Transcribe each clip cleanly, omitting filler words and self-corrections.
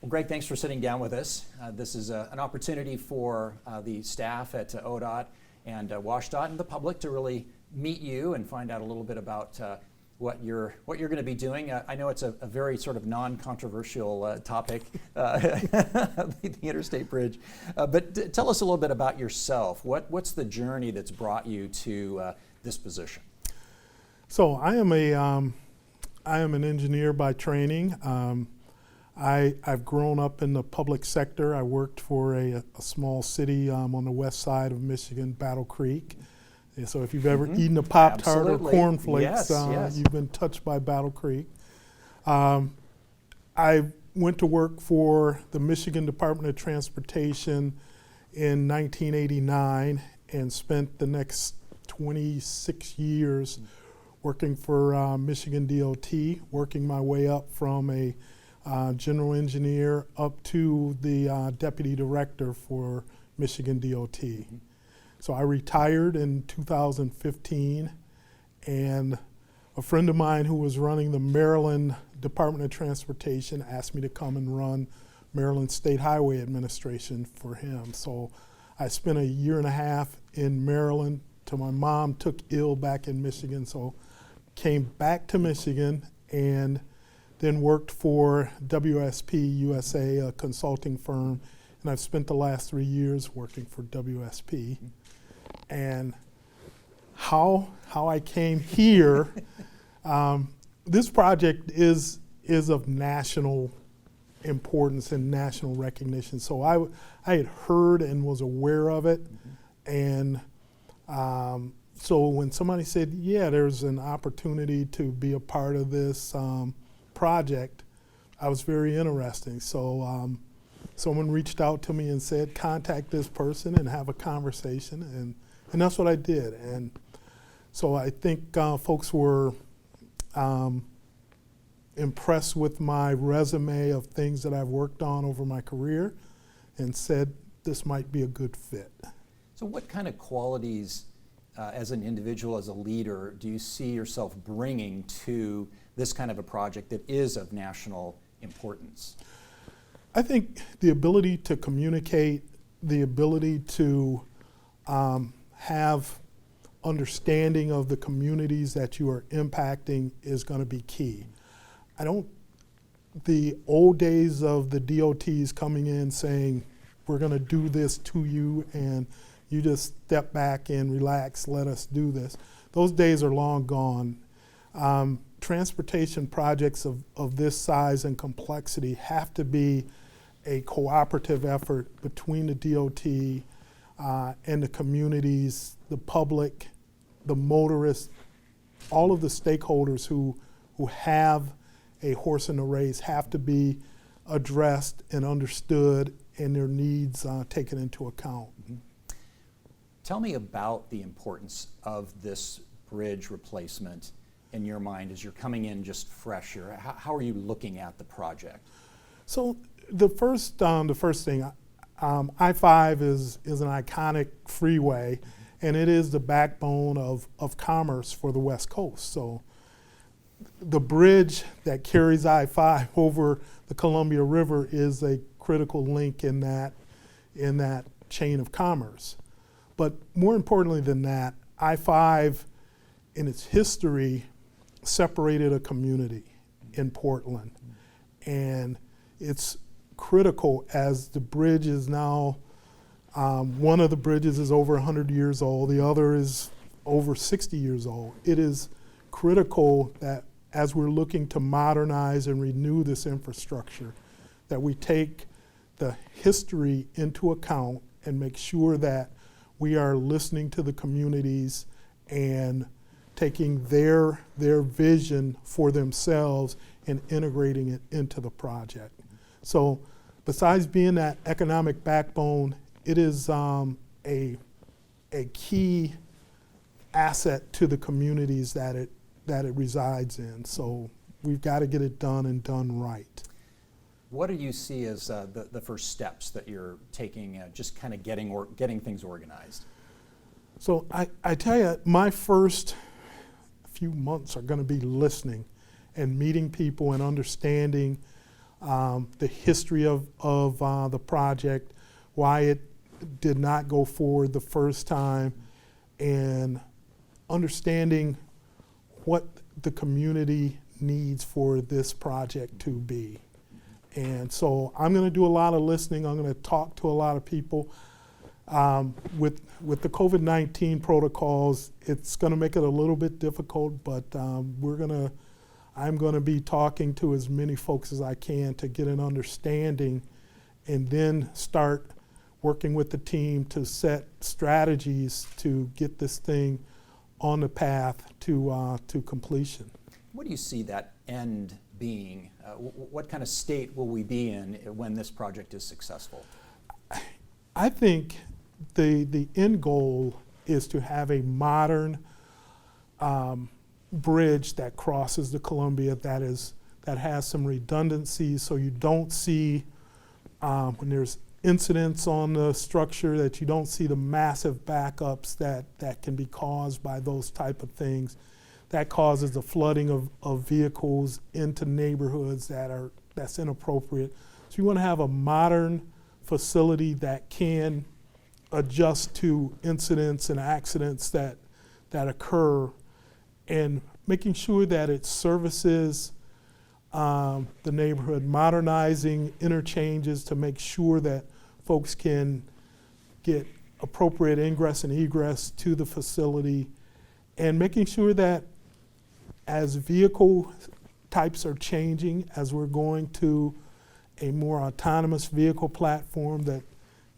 Well, Greg, thanks for sitting down with us. This is an opportunity for the staff at ODOT and WashDOT and the public to really meet you and find out a little bit about what you're going to be doing. I know it's a very sort of non-controversial topic, the Interstate Bridge. But tell us a little bit about yourself. What's the journey that's brought you to this position? So I am an engineer by training. I've grown up in the public sector. I worked for a small city on the west side of Michigan, Battle Creek. And so if you've ever eaten a Pop-Tart or cornflakes, yes. you've been touched by Battle Creek. I went to work for the Michigan Department of Transportation in 1989 and spent the next 26 years working for Michigan DOT, working my way up from a general engineer up to the deputy director for Michigan DOT. So I retired in 2015, and a friend of mine who was running the Maryland Department of Transportation asked me to come and run Maryland State Highway Administration for him. So I spent a year and a half in Maryland till my mom took ill back in Michigan. So came back to Michigan and then worked for WSP USA, a consulting firm, and I've spent the last 3 years working for WSP. And how I came here, this project is of national importance and national recognition. So I had heard and was aware of it, and so when somebody said, yeah, there's an opportunity to be a part of this project, I was very interested. So someone reached out to me and said, contact this person and have a conversation, and that's what I did. And so I think folks were impressed with my resume of things that I've worked on over my career and said this might be a good fit. So what kind of qualities as an individual, as a leader, do you see yourself bringing to this kind of a project that is of national importance? I think the ability to communicate, the ability to have understanding of the communities that you are impacting is going to be key. The old days of the DOTs coming in saying, we're going to do this to you and you just step back and relax, let us do this. Those days are long gone. Transportation projects of this size and complexity have to be a cooperative effort between the DOT and the communities, the public, the motorists, all of the stakeholders who have a horse in the race have to be addressed and understood and their needs taken into account. Tell me about the importance of this bridge replacement in your mind as you're coming in just fresh here. How are you looking at the project? So the first thing, I-5 is an iconic freeway, and it is the backbone of commerce for the West Coast. So the bridge that carries I-5 over the Columbia River is a critical link in that chain of commerce. But more importantly than that, I-5 in its history separated a community in Portland. And it's critical as the bridge is now, one of the bridges is over 100 years old, the other is over 60 years old. It is critical that as we're looking to modernize and renew this infrastructure, that we take the history into account and make sure that we are listening to the communities and taking their vision for themselves and integrating it into the project. So besides being that economic backbone, it is a key asset to the communities that it resides in. So we've got to get it done and done right. What do you see as the first steps that you're taking, just kind of getting things organized? So I tell you, my first few months are going to be listening and meeting people and understanding the history of the project, why it did not go forward the first time, and understanding what the community needs for this project to be. And so I'm going to do a lot of listening. I'm going to talk to a lot of people. With the COVID-19 protocols, it's going to make it a little bit difficult, but I'm going to be talking to as many folks as I can to get an understanding, and then start working with the team to set strategies to get this thing on the path to completion. What do you see that end being? What kind of state will we be in when this project is successful? I think the end goal is to have a modern bridge that crosses the Columbia that has some redundancies, so you don't see when there's incidents on the structure, that you don't see the massive backups that can be caused by those type of things. That causes the flooding of vehicles into neighborhoods that's inappropriate. So you want to have a modern facility that can adjust to incidents and accidents that occur, and making sure that it services the neighborhood, modernizing interchanges to make sure that folks can get appropriate ingress and egress to the facility, and making sure that as vehicle types are changing, as we're going to a more autonomous vehicle platform, that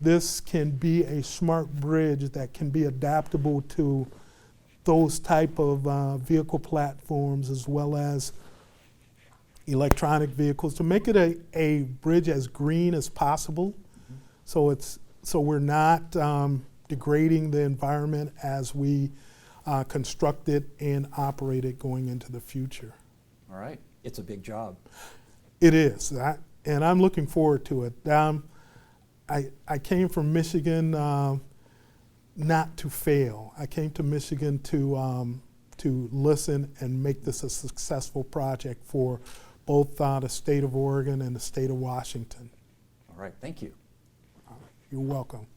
this can be a smart bridge that can be adaptable to those type of vehicle platforms, as well as electronic vehicles, to make it a bridge as green as possible. So we're not degrading the environment as we construct it and operate it going into the future. All right. It's a big job. It is, and I'm looking forward to it. I came from Michigan not to fail. I came to Michigan to listen and make this a successful project for both the state of Oregon and the state of Washington. All right. Thank you. You're welcome.